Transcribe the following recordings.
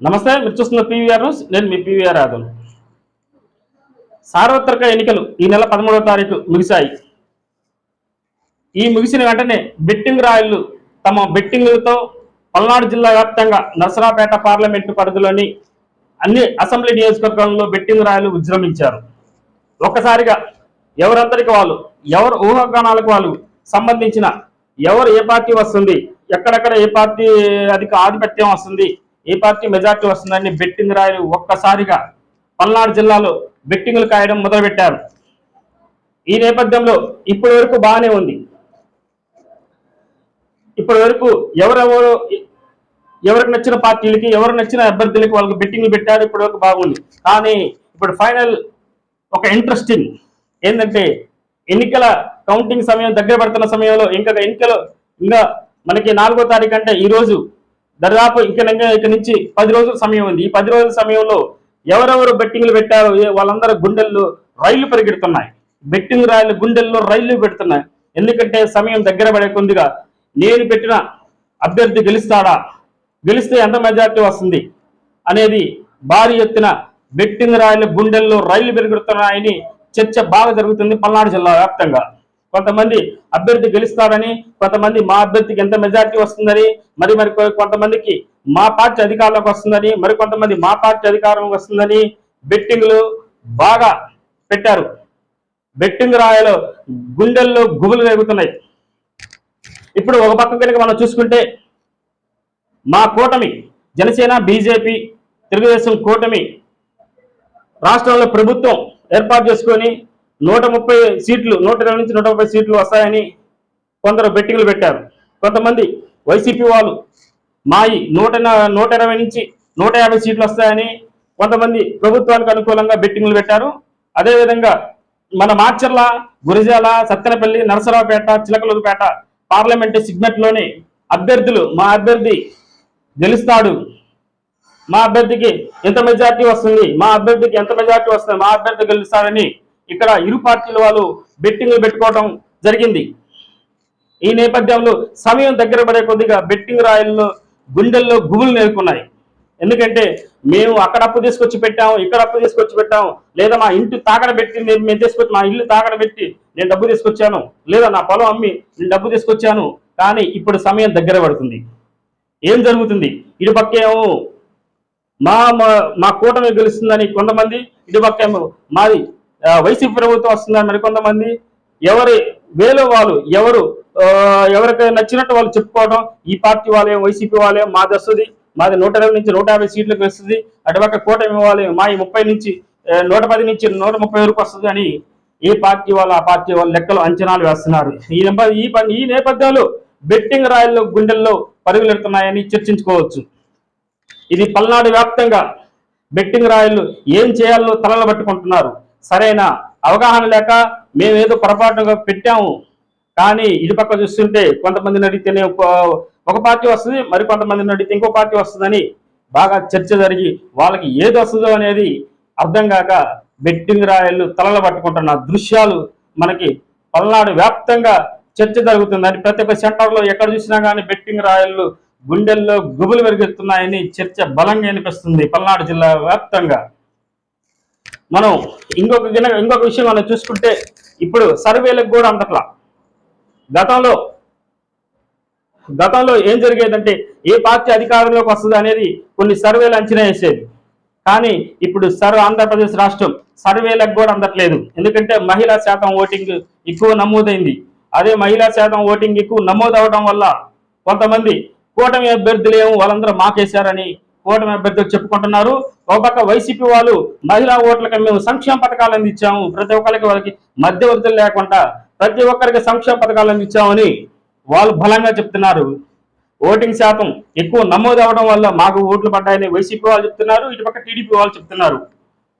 నమస్తే, మీరు చూస్తున్న పీవీఆర్ న్యూస్. నేను మీ పీవీఆర్ యాదవ్. సార్వత్రిక ఎన్నికలు ఈ నెల 13వ తారీఖు ముగిశాయి. ఈ ముగిసిన వెంటనే బెట్టింగ్ రాయళ్లు తమ బెట్టింగ్లతో పల్నాడు జిల్లా వ్యాప్తంగా నరసరావుపేట పార్లమెంటు పరిధిలోని అన్ని అసెంబ్లీ నియోజకవర్గాల్లో బెట్టింగ్ రాయలు విజృంభించారు. ఒక్కసారిగా ఎవరందరికి వాళ్ళు, ఎవరు ఊహాగానాలకు వాళ్ళు సంబంధించిన ఎవరు ఏ పార్టీ వస్తుంది, ఎక్కడెక్కడ ఏ పార్టీ ఆధిపత్యం వస్తుంది, ఏ పార్టీ మెజార్టీ వస్తుందని బెట్టింగ్ రాయలు ఒక్కసారిగా పల్నాడు జిల్లాలో బెట్టింగ్లు కాయడం మొదలుపెట్టారు. ఈ నేపథ్యంలో ఇప్పటి వరకు బాగానే ఉంది. ఇప్పటి వరకు ఎవరికి నచ్చిన పార్టీలకి, ఎవరు నచ్చిన అభ్యర్థులకి వాళ్ళకి బెట్టింగ్లు పెట్టారు. ఇప్పటి వరకు బాగుంది. కానీ ఇప్పుడు ఫైనల్ ఒక ఇంట్రెస్టింగ్ ఏంటంటే, ఎన్నికల కౌంటింగ్ సమయం దగ్గర పడుతున్న సమయంలో ఇంకా మనకి 4వ తారీఖు అంటే ఈ రోజు దాదాపు ఇక నుంచి 10 రోజుల సమయం ఉంది. ఈ 10 రోజుల సమయంలో ఎవరెవరు బెట్టింగ్లు పెట్టారో వాళ్ళందరూ గుండెల్లో రైళ్లు పరిగెడుతున్నాయి. బెట్టింగ్ రాయలు గుండెల్లో రైళ్లు పెడుతున్నాయి. ఎందుకంటే సమయం దగ్గర పడే కొద్దిగా నేను పెట్టిన అభ్యర్థి గెలుస్తాడా, గెలిస్తే ఎంత మెజార్టీ వస్తుంది అనేది భారీ ఎత్తున బెట్టింగ్ రాయల గుండెల్లో రైళ్లు పెరుగుతున్నాయని చర్చ బాగా జరుగుతుంది పల్నాడు జిల్లా వ్యాప్తంగా. కొంతమంది అభ్యర్థి గెలుస్తారని, కొంతమంది మా అభ్యర్థికి ఎంత మెజార్టీ వస్తుందని, మరి కొంతమందికి మా పార్టీ అధికారంలోకి వస్తుందని, కొంతమంది మా పార్టీ అధికారంలోకి వస్తుందని బెట్టింగ్లు బాగా పెట్టారు. బెట్టింగ్ రాయలు గుండెల్లో గుబులు రేగుతున్నాయి. ఇప్పుడు ఒక పక్క కనుక మనం చూసుకుంటే, మా కూటమి జనసేన, బీజేపీ, తెలుగుదేశం కూటమి రాష్ట్రంలో ప్రభుత్వం ఏర్పాటు చేసుకొని 130 సీట్లు, 120 నుంచి 130 సీట్లు వస్తాయని కొందరు బెట్టింగ్లు పెట్టారు. కొంతమంది వైసీపీ వాళ్ళు మాయి 120 నుంచి 150 సీట్లు వస్తాయని కొంతమంది ప్రభుత్వానికి అనుకూలంగా బెట్టింగ్లు పెట్టారు. అదేవిధంగా మన మాచర్ల, గురజాల, సత్తెనపల్లి, నరసరావుపేట, చిలకలూరుపేట పార్లమెంటు సిగ్మెంట్లోని అభ్యర్థులు మా అభ్యర్థి గెలుస్తాడు, మా అభ్యర్థికి ఎంత మెజార్టీ వస్తుంది, మా అభ్యర్థికి ఎంత మెజార్టీ వస్తుంది, మా అభ్యర్థి గెలుస్తాడని ఇక్కడ ఇరు పార్టీల వాళ్ళు బెట్టింగ్లు పెట్టుకోవడం జరిగింది. ఈ నేపథ్యంలో సమయం దగ్గర పడే కొద్దిగా బెట్టింగ్ రాయల్లో గుండెల్లో గుబులు నేర్కొన్నాయి. ఎందుకంటే మేము అక్కడ అప్పు తీసుకొచ్చి పెట్టాము, ఇక్కడ అప్పు తీసుకొచ్చి పెట్టాము, లేదా మా ఇంటి తాకడ పెట్టి మేము తీసుకొచ్చి మా ఇల్లు తాకడ పెట్టి నేను డబ్బు తీసుకొచ్చాను, లేదా నా పొలం అమ్మి నేను డబ్బు తీసుకొచ్చాను. కానీ ఇప్పుడు సమయం దగ్గర పడుతుంది. ఏం జరుగుతుంది? ఇటు పక్కేమో మా కూటమి గెలుస్తుందని కొంతమంది, ఇటు పక్కేమో మాది వైసీపీ ప్రభుత్వం వస్తుందని మరికొంతమంది, ఎవరి వేలో వాళ్ళు ఎవరికి నచ్చినట్టు వాళ్ళు చెప్పుకోవడం. ఈ పార్టీ వాళ్ళే, వైసీపీ వాళ్ళే మాది వస్తుంది, మాది 120 నుంచి 150 సీట్లకు వస్తుంది, అటుపక్క కూటమి వాళ్ళే మాది 30 నుంచి 110 నుంచి 130 వరకు వస్తుంది అని ఏ పార్టీ వాళ్ళు ఆ పార్టీ వాళ్ళు లెక్కలు అంచనాలు వేస్తున్నారు. ఈ నేపథ్యంలో బెట్టింగ్ రాయల్లో గుండెల్లో పరుగులెడుతున్నాయని చర్చించుకోవచ్చు. ఇది పల్నాడు వ్యాప్తంగా బెట్టింగ్ రాయలు ఏం చేయాలో తలలు పట్టుకుంటున్నారు. సరైన అవగాహన లేక మేమేదో పొరపాటుగా పెట్టాము, కానీ ఇది పక్క చూస్తుంటే కొంతమందిని అడిగితేనే ఒక పార్టీ వస్తుంది, కొంతమందిని అడిగితే ఇంకో పార్టీ వస్తుందని బాగా చర్చ జరిగి వాళ్ళకి ఏది వస్తుందో అనేది అర్థం కాక బెట్టింగ్ రాయలు తలలు పట్టుకుంటున్న దృశ్యాలు మనకి పల్నాడు వ్యాప్తంగా చర్చ జరుగుతుందని, ప్రతి ఒక్క సెంటర్లో ఎక్కడ చూసినా కానీ బెట్టింగ్ రాయలు గుండెల్లో గుబులు పెరుగుతున్నాయని చర్చ బలంగా అనిపిస్తుంది పల్నాడు జిల్లా వ్యాప్తంగా. మనం ఇంకొక విషయం మనం చూసుకుంటే, ఇప్పుడు సర్వేలకు కూడా అందట్లా. గతంలో ఏం జరిగేదంటే ఏ పార్టీ అధికారంలోకి వస్తుంది అనేది కొన్ని సర్వేలు అంచనా వేసేది. కానీ ఇప్పుడు ఆంధ్రప్రదేశ్ రాష్ట్రం సర్వేలకు కూడా అందట్లేదు. ఎందుకంటే మహిళా శాతం ఓటింగ్ ఎక్కువ నమోదైంది. అదే మహిళా శాతం ఓటింగ్ ఎక్కువ నమోదవడం వల్ల కొంతమంది కూటమి అభ్యర్థులేమో వాళ్ళందరూ మాకేశారని కూటమి అభ్యర్థులు చెప్పుకుంటున్నారు. ఒక పక్క వైసీపీ వాళ్ళు మహిళా ఓట్లకి మేము సంక్షేమ పథకాలు అందించాము, ప్రతి ఒక్కరికి వాళ్ళకి మధ్యవర్తులు లేకుండా ప్రతి ఒక్కరికి సంక్షేమ పథకాలు అందించామని వాళ్ళు బలంగా చెప్తున్నారు. ఓటింగ్ శాతం ఎక్కువ నమోదు అవడం వల్ల మాకు ఓట్లు పడ్డాయని వైసీపీ వాళ్ళు చెప్తున్నారు, ఇటుపక్క టీడీపీ వాళ్ళు చెప్తున్నారు.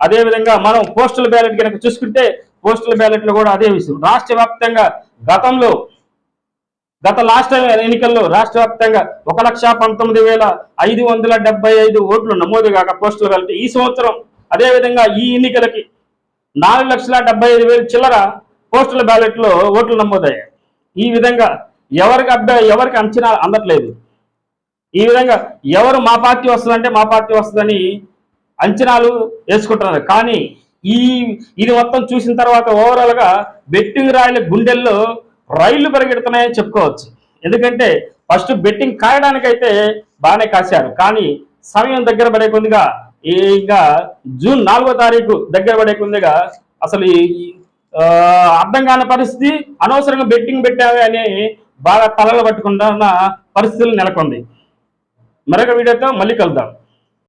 అదేవిధంగా మనం పోస్టల్ బ్యాలెట్ కనుక చూసుకుంటే, పోస్టల్ బ్యాలెట్లో కూడా అదే విషయం. రాష్ట్ర వ్యాప్తంగా గత ఎన్నికల్లో రాష్ట్ర వ్యాప్తంగా 1,19,575 ఓట్లు నమోదు కాక పోస్టల్ బ్యాలెట్ ఈ సంవత్సరం, అదేవిధంగా ఈ ఎన్నికలకి 4,75,000 చిల్లర పోస్టల్ బ్యాలెట్లో ఓట్లు నమోదయ్యాయి. ఈ విధంగా ఎవరికి అంచనా అందట్లేదు. ఈ విధంగా ఎవరు మా పార్టీ వస్తుందంటే మా పార్టీ వస్తుందని అంచనాలు వేసుకుంటున్నారు. కానీ ఈ ఇది మొత్తం చూసిన తర్వాత ఓవరాల్ గా బెట్టింగ్ రాయల గుండెల్లో రైళ్లు పరిగెడుతున్నాయని చెప్పుకోవచ్చు. ఎందుకంటే ఫస్ట్ బెట్టింగ్ కాయడానికైతే బాగానే కాశారు, కానీ సమయం దగ్గర పడే కొద్దిగా ఇంకా జూన్ 4వ తారీఖు దగ్గర పడే కొద్దిగా అసలు అర్థం కాని పరిస్థితి, అనవసరంగా బెట్టింగ్ పెట్టావే అని బాగా తలలు పట్టుకుంటున్న పరిస్థితులు నెలకొంది. మరొక వీడియోతో మళ్ళీ కలుద్దాం.